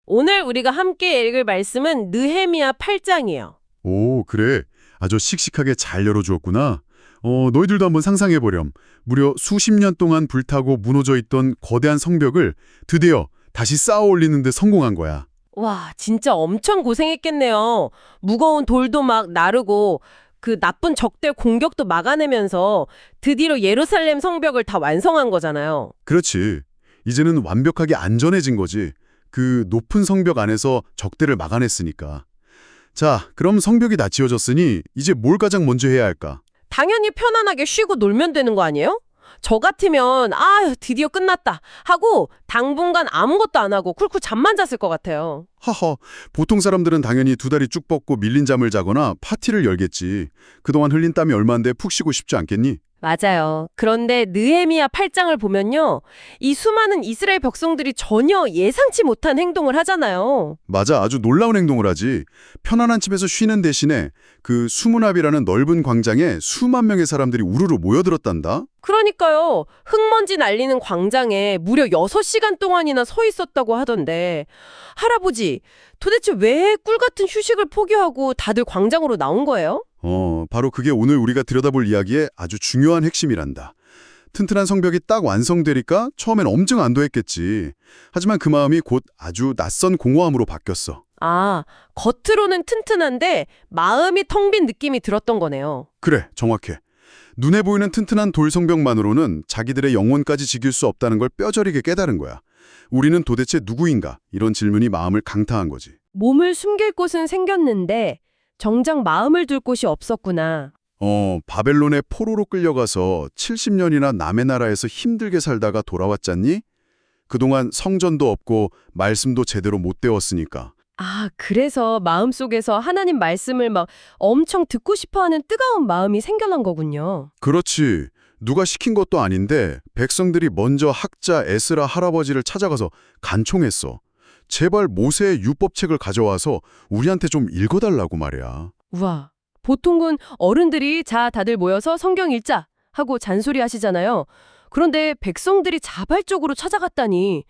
오늘 우리가 함께 읽을 말씀은 느헤미야 8장이에요. 오, 그래. 아주 씩씩하게 잘 열어주었구나. 너희들도 한번 상상해보렴. 무려 수십 년 동안 불타고 무너져 있던 거대한 성벽을 드디어 다시 쌓아 올리는 데 성공한 거야. 와, 진짜 엄청 고생했겠네요. 무거운 돌도 막 나르고 그 나쁜 적들 공격도 막아내면서 드디어 예루살렘 성벽을 다 완성한 거잖아요. 그렇지. 이제는 완벽하게 안전해진 거지. 그 높은 성벽 안에서 적대를 막아냈으니까. 자, 그럼 성벽이 다 지어졌으니 이제 뭘 가장 먼저 해야 할까? 당연히 편안하게 쉬고 놀면 되는 거 아니에요? 저 같으면 드디어 끝났다 하고 당분간 아무것도 안 하고 쿨쿨 잠만 잤을 것 같아요. 하하, 보통 사람들은 당연히 두 다리 쭉 뻗고 밀린 잠을 자거나 파티를 열겠지. 그동안 흘린 땀이 얼만데 푹 쉬고 싶지 않겠니? 맞아요. 그런데 느헤미야 8장을 보면요. 이 수많은 이스라엘 백성들이 전혀 예상치 못한 행동을 하잖아요. 맞아, 아주 놀라운 행동을 하지. 편안한 집에서 쉬는 대신에 그 수문합이라는 넓은 광장에 수만 명의 사람들이 우르르 모여들었단다. 그러니까요. 흙먼지 날리는 광장에 무려 6시간 동안이나 서 있었다고 하던데 할아버지, 도대체 왜 꿀같은 휴식을 포기하고 다들 광장으로 나온 거예요? 바로 그게 오늘 우리가 들여다볼 이야기의 아주 중요한 핵심이란다. 튼튼한 성벽이 딱 완성되니까 처음엔 엄청 안도했겠지. 하지만 그 마음이 곧 아주 낯선 공허함으로 바뀌었어. 아, 겉으로는 튼튼한데 마음이 텅 빈 느낌이 들었던 거네요. 그래, 정확해. 눈에 보이는 튼튼한 돌 성벽만으로는 자기들의 영혼까지 지킬 수 없다는 걸 뼈저리게 깨달은 거야. 우리는 도대체 누구인가? 이런 질문이 마음을 강타한 거지. 몸을 숨길 곳은 생겼는데 정작 마음을 둘 곳이 없었구나. 바벨론의 포로로 끌려가서 70년이나 남의 나라에서 힘들게 살다가 돌아왔잖니? 그동안 성전도 없고 말씀도 제대로 못 배웠으니까. 아, 그래서 마음속에서 하나님 말씀을 막 엄청 듣고 싶어하는 뜨거운 마음이 생겨난 거군요. 그렇지. 누가 시킨 것도 아닌데 백성들이 먼저 학자 에스라 할아버지를 찾아가서 간청했어. 제발 모세의 율법책을 가져와서 우리한테 좀 읽어달라고 말이야. 우와, 보통은 어른들이 자 다들 모여서 성경 읽자 하고 잔소리 하시잖아요. 그런데 백성들이 자발적으로 찾아갔다니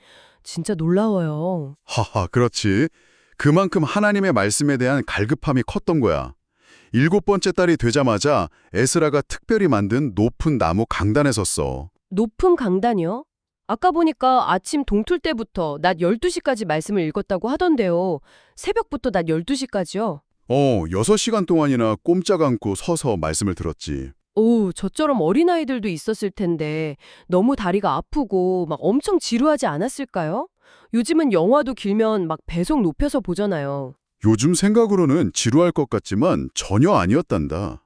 진짜 놀라워요. 하하, 그렇지. 그만큼 하나님의 말씀에 대한 갈급함이 컸던 거야. 7번째 달이 되자마자 에스라가 특별히 만든 높은 나무 강단에 섰어. 높은 강단이요? 아까 보니까 아침 동틀 때부터 낮 12시까지 말씀을 읽었다고 하던데요. 새벽부터 낮 12시까지요? 6시간 동안이나 꼼짝 않고 서서 말씀을 들었지. 오, 저처럼 어린아이들도 있었을 텐데 너무 다리가 아프고 막 엄청 지루하지 않았을까요? 요즘은 영화도 길면 막 배속 높여서 보잖아요. 요즘 생각으로는 지루할 것 같지만 전혀 아니었단다.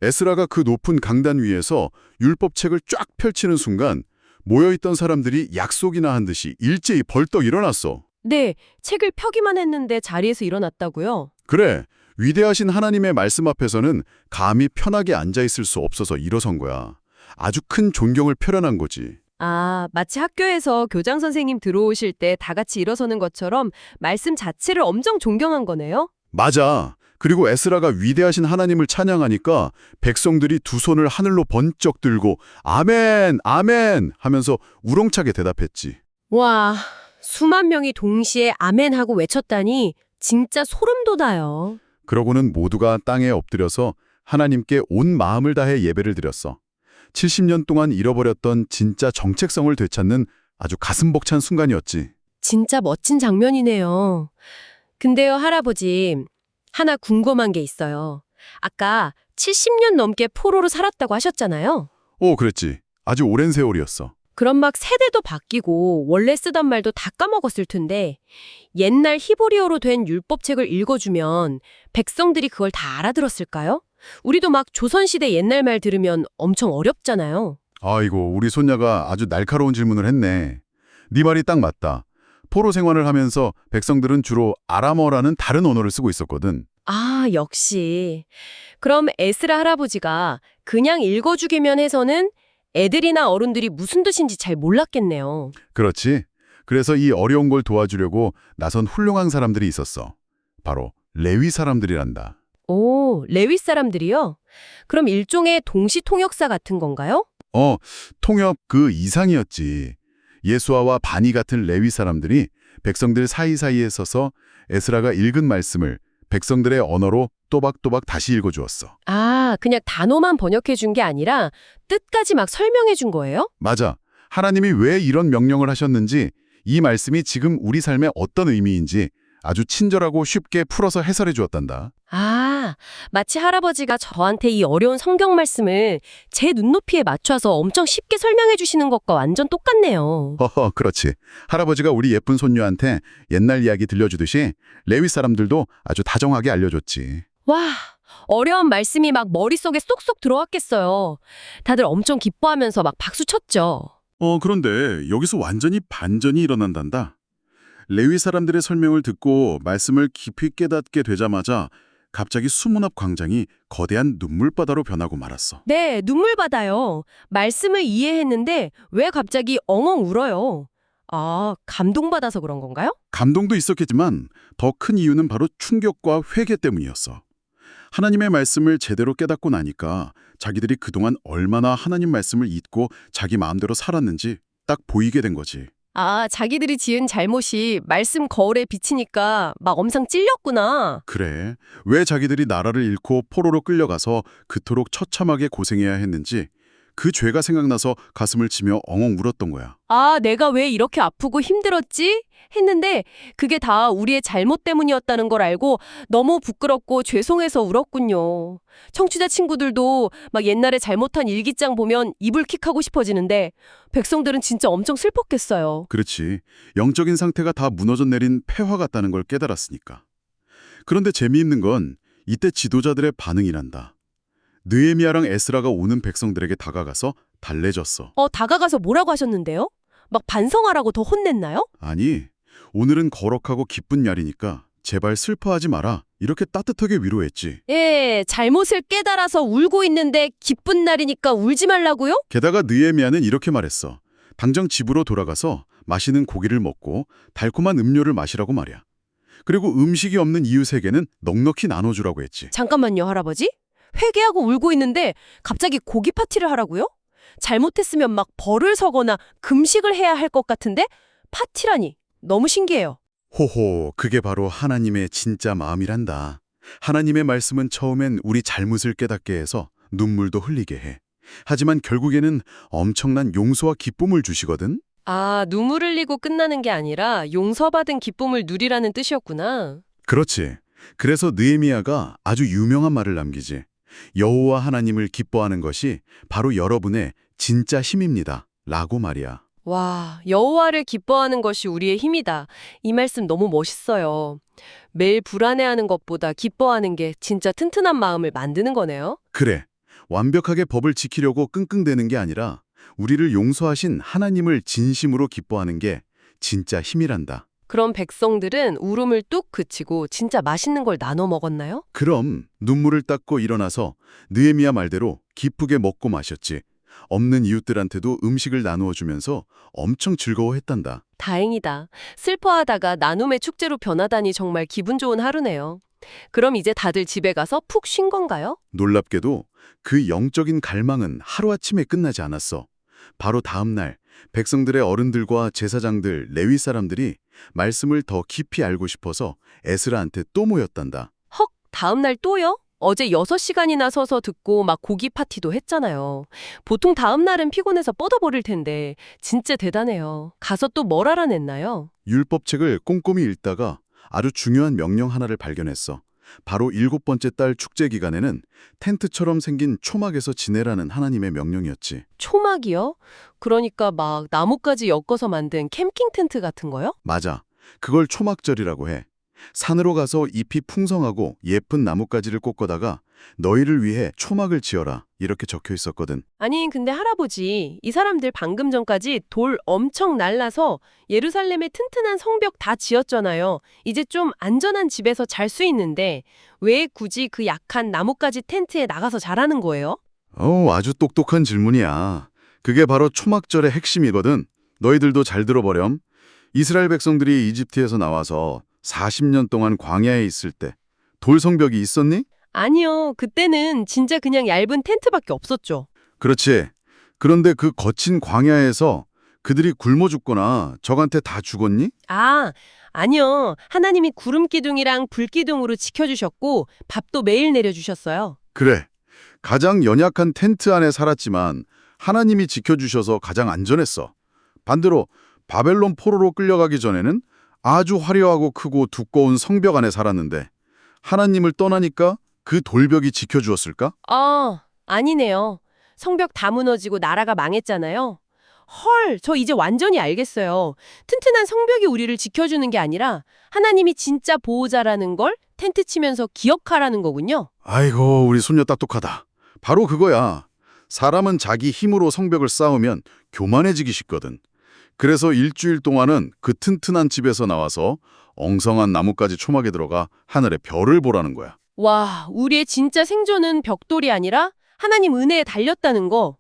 에스라가 그 높은 강단 위에서 율법책을 쫙 펼치는 순간 모여있던 사람들이 약속이나 한 듯이 일제히 벌떡 일어났어. 네, 책을 펴기만 했는데 자리에서 일어났다고요? 그래, 위대하신 하나님의 말씀 앞에서는 감히 편하게 앉아있을 수 없어서 일어선 거야. 아주 큰 존경을 표현한 거지. 아, 마치 학교에서 교장 선생님 들어오실 때 다 같이 일어서는 것처럼 말씀 자체를 엄청 존경한 거네요? 맞아. 그리고 에스라가 위대하신 하나님을 찬양하니까 백성들이 두 손을 하늘로 번쩍 들고 아멘, 아멘 하면서 우렁차게 대답했지. 와, 수만 명이 동시에 아멘 하고 외쳤다니 진짜 소름 돋아요. 그러고는 모두가 땅에 엎드려서 하나님께 온 마음을 다해 예배를 드렸어. 70년 동안 잃어버렸던 진짜 정체성을 되찾는 아주 가슴 벅찬 순간이었지. 진짜 멋진 장면이네요. 근데요, 할아버지, 하나 궁금한 게 있어요. 아까 70년 넘게 포로로 살았다고 하셨잖아요. 그랬지. 아주 오랜 세월이었어. 그럼 막 세대도 바뀌고 원래 쓰던 말도 다 까먹었을 텐데 옛날 히브리어로 된 율법책을 읽어주면 백성들이 그걸 다 알아들었을까요? 우리도 막 조선시대 옛날 말 들으면 엄청 어렵잖아요. 아이고, 우리 손녀가 아주 날카로운 질문을 했네. 네 말이 딱 맞다. 포로 생활을 하면서 백성들은 주로 아람어라는 다른 언어를 쓰고 있었거든. 아, 역시. 그럼 에스라 할아버지가 그냥 읽어주기만 해서는 애들이나 어른들이 무슨 뜻인지 잘 몰랐겠네요. 그렇지. 그래서 이 어려운 걸 도와주려고 나선 훌륭한 사람들이 있었어. 바로 레위 사람들이란다. 오, 레위 사람들이요? 그럼 일종의 동시 통역사 같은 건가요? 통역 그 이상이었지. 예수아와 바니 같은 레위 사람들이 백성들 사이사이에 서서 에스라가 읽은 말씀을 백성들의 언어로 또박또박 다시 읽어주었어. 아, 그냥 단어만 번역해 준 게 아니라 뜻까지 막 설명해 준 거예요? 맞아. 하나님이 왜 이런 명령을 하셨는지, 이 말씀이 지금 우리 삶에 어떤 의미인지 아주 친절하고 쉽게 풀어서 해설해 주었단다. 아, 마치 할아버지가 저한테 이 어려운 성경 말씀을 제 눈높이에 맞춰서 엄청 쉽게 설명해 주시는 것과 완전 똑같네요. 허허, 그렇지. 할아버지가 우리 예쁜 손녀한테 옛날 이야기 들려주듯이 레위 사람들도 아주 다정하게 알려줬지. 와, 어려운 말씀이 막 머릿속에 쏙쏙 들어왔겠어요. 다들 엄청 기뻐하면서 막 박수 쳤죠. 그런데 여기서 완전히 반전이 일어난단다. 레위 사람들의 설명을 듣고 말씀을 깊이 깨닫게 되자마자 갑자기 수문 앞 광장이 거대한 눈물바다로 변하고 말았어. 네, 눈물 받아요. 말씀을 이해했는데 왜 갑자기 엉엉 울어요? 아, 감동받아서 그런 건가요? 감동도 있었겠지만 더 큰 이유는 바로 충격과 회개 때문이었어. 하나님의 말씀을 제대로 깨닫고 나니까 자기들이 그동안 얼마나 하나님 말씀을 잊고 자기 마음대로 살았는지 딱 보이게 된 거지. 아, 자기들이 지은 잘못이 말씀 거울에 비치니까 막 엄청 찔렸구나. 그래, 왜 자기들이 나라를 잃고 포로로 끌려가서 그토록 처참하게 고생해야 했는지 그 죄가 생각나서 가슴을 치며 엉엉 울었던 거야. 아, 내가 왜 이렇게 아프고 힘들었지? 했는데 그게 다 우리의 잘못 때문이었다는 걸 알고 너무 부끄럽고 죄송해서 울었군요. 청취자 친구들도 막 옛날에 잘못한 일기장 보면 이불킥하고 싶어지는데 백성들은 진짜 엄청 슬펐겠어요. 그렇지. 영적인 상태가 다 무너져 내린 폐화 같다는 걸 깨달았으니까. 그런데 재미있는 건 이때 지도자들의 반응이란다. 느헤미야랑 에스라가 오는 백성들에게 다가가서 달래줬어. 다가가서 뭐라고 하셨는데요? 막 반성하라고 더 혼냈나요? 아니, 오늘은 거룩하고 기쁜 날이니까 제발 슬퍼하지 마라. 이렇게 따뜻하게 위로했지. 예, 잘못을 깨달아서 울고 있는데 기쁜 날이니까 울지 말라고요? 게다가 느헤미야는 이렇게 말했어. 당장 집으로 돌아가서 맛있는 고기를 먹고 달콤한 음료를 마시라고 말이야. 그리고 음식이 없는 이웃에게는 넉넉히 나눠주라고 했지. 잠깐만요, 할아버지. 회개하고 울고 있는데 갑자기 고기 파티를 하라고요? 잘못했으면 막 벌을 서거나 금식을 해야 할 것 같은데 파티라니 너무 신기해요. 호호, 그게 바로 하나님의 진짜 마음이란다. 하나님의 말씀은 처음엔 우리 잘못을 깨닫게 해서 눈물도 흘리게 해. 하지만 결국에는 엄청난 용서와 기쁨을 주시거든. 아, 눈물 흘리고 끝나는 게 아니라 용서받은 기쁨을 누리라는 뜻이었구나. 그렇지. 그래서 느헤미야가 아주 유명한 말을 남기지. 여호와 하나님을 기뻐하는 것이 바로 여러분의 진짜 힘입니다. 라고 말이야. 와, 여호와를 기뻐하는 것이 우리의 힘이다. 이 말씀 너무 멋있어요. 매일 불안해하는 것보다 기뻐하는 게 진짜 튼튼한 마음을 만드는 거네요. 그래. 완벽하게 법을 지키려고 끙끙대는 게 아니라 우리를 용서하신 하나님을 진심으로 기뻐하는 게 진짜 힘이란다. 그럼 백성들은 울음을 뚝 그치고 진짜 맛있는 걸 나눠 먹었나요? 그럼 눈물을 닦고 일어나서 느헤미야 말대로 기쁘게 먹고 마셨지. 없는 이웃들한테도 음식을 나누어 주면서 엄청 즐거워했단다. 다행이다. 슬퍼하다가 나눔의 축제로 변하다니 정말 기분 좋은 하루네요. 그럼 이제 다들 집에 가서 푹 쉰 건가요? 놀랍게도 그 영적인 갈망은 하루아침에 끝나지 않았어. 바로 다음 날 백성들의 어른들과 제사장들, 레위 사람들이 말씀을 더 깊이 알고 싶어서 에스라한테 또 모였단다. 헉, 다음 날 또요? 어제 6시간이나 서서 듣고 막 고기 파티도 했잖아요. 보통 다음 날은 피곤해서 뻗어버릴 텐데 진짜 대단해요. 가서 또 뭘 알아냈나요? 율법책을 꼼꼼히 읽다가 아주 중요한 명령 하나를 발견했어. 바로 7번째 달 축제 기간에는 텐트처럼 생긴 초막에서 지내라는 하나님의 명령이었지. 초막이요? 그러니까 막 나뭇가지 엮어서 만든 캠핑 텐트 같은 거요? 맞아. 그걸 초막절이라고 해. 산으로 가서 잎이 풍성하고 예쁜 나뭇가지를 꽂거다가 너희를 위해 초막을 지어라 이렇게 적혀 있었거든. 아니, 근데 할아버지, 이 사람들 방금 전까지 돌 엄청 날라서 예루살렘에 튼튼한 성벽 다 지었잖아요. 이제 좀 안전한 집에서 잘 수 있는데 왜 굳이 그 약한 나뭇가지 텐트에 나가서 자라는 거예요? 아주 똑똑한 질문이야. 그게 바로 초막절의 핵심이거든. 너희들도 잘 들어보렴. 이스라엘 백성들이 이집트에서 나와서 40년 동안 광야에 있을 때 돌성벽이 있었니? 아니요, 그때는 진짜 그냥 얇은 텐트밖에 없었죠. 그렇지. 그런데 그 거친 광야에서 그들이 굶어 죽거나 적한테 다 죽었니? 아, 아니요. 하나님이 구름 기둥이랑 불 기둥으로 지켜주셨고 밥도 매일 내려주셨어요. 그래. 가장 연약한 텐트 안에 살았지만 하나님이 지켜주셔서 가장 안전했어. 반대로 바벨론 포로로 끌려가기 전에는 아주 화려하고 크고 두꺼운 성벽 안에 살았는데 하나님을 떠나니까 그 돌벽이 지켜주었을까? 아니네요. 성벽 다 무너지고 나라가 망했잖아요. 헐, 저 이제 완전히 알겠어요. 튼튼한 성벽이 우리를 지켜주는 게 아니라 하나님이 진짜 보호자라는 걸 텐트 치면서 기억하라는 거군요. 아이고, 우리 손녀 똑똑하다. 바로 그거야. 사람은 자기 힘으로 성벽을 쌓으면 교만해지기 쉽거든. 그래서 일주일 동안은 그 튼튼한 집에서 나와서 엉성한 나뭇가지 초막에 들어가 하늘의 별을 보라는 거야. 와, 우리의 진짜 생존은 벽돌이 아니라 하나님 은혜에 달렸다는 거.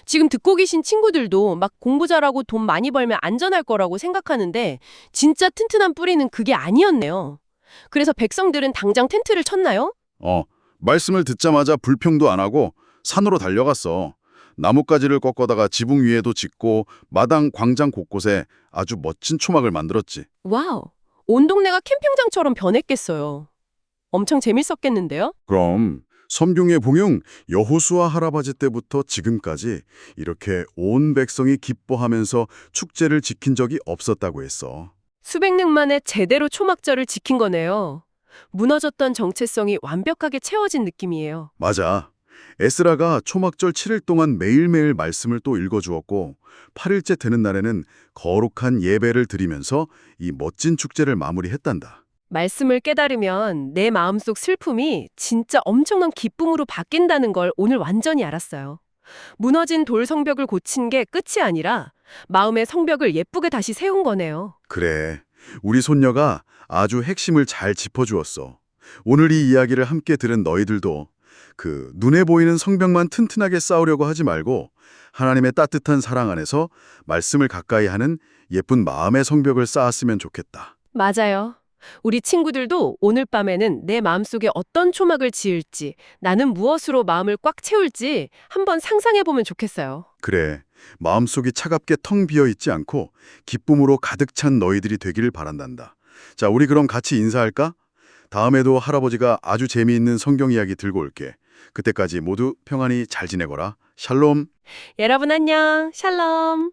지금 듣고 계신 친구들도 막 공부 잘하고 돈 많이 벌면 안전할 거라고 생각하는데 진짜 튼튼한 뿌리는 그게 아니었네요. 그래서 백성들은 당장 텐트를 쳤나요? 말씀을 듣자마자 불평도 안 하고 산으로 달려갔어. 나뭇가지를 꺾어다가 지붕 위에도 짓고 마당, 광장 곳곳에 아주 멋진 초막을 만들었지. 와우, 온 동네가 캠핑장처럼 변했겠어요. 엄청 재밌었겠는데요? 그럼 성경의 봉용 여호수아 할아버지 때부터 지금까지 이렇게 온 백성이 기뻐하면서 축제를 지킨 적이 없었다고 했어. 수백 년 만에 제대로 초막절을 지킨 거네요. 무너졌던 정체성이 완벽하게 채워진 느낌이에요. 맞아. 에스라가 초막절 7일 동안 매일매일 말씀을 또 읽어주었고 8일째 되는 날에는 거룩한 예배를 드리면서 이 멋진 축제를 마무리했단다. 말씀을 깨달으면 내 마음속 슬픔이 진짜 엄청난 기쁨으로 바뀐다는 걸 오늘 완전히 알았어요. 무너진 돌 성벽을 고친 게 끝이 아니라 마음의 성벽을 예쁘게 다시 세운 거네요. 그래, 우리 손녀가 아주 핵심을 잘 짚어주었어. 오늘 이 이야기를 함께 들은 너희들도 그 눈에 보이는 성벽만 튼튼하게 쌓으려고 하지 말고 하나님의 따뜻한 사랑 안에서 말씀을 가까이 하는 예쁜 마음의 성벽을 쌓았으면 좋겠다. 맞아요. 우리 친구들도 오늘 밤에는 내 마음속에 어떤 초막을 지을지, 나는 무엇으로 마음을 꽉 채울지 한번 상상해보면 좋겠어요. 그래, 마음속이 차갑게 텅 비어 있지 않고 기쁨으로 가득 찬 너희들이 되기를 바란단다. 자, 우리 그럼 같이 인사할까? 다음에도 할아버지가 아주 재미있는 성경 이야기 들고 올게. 그때까지 모두 평안히 잘 지내거라. 샬롬. 여러분 안녕. 샬롬.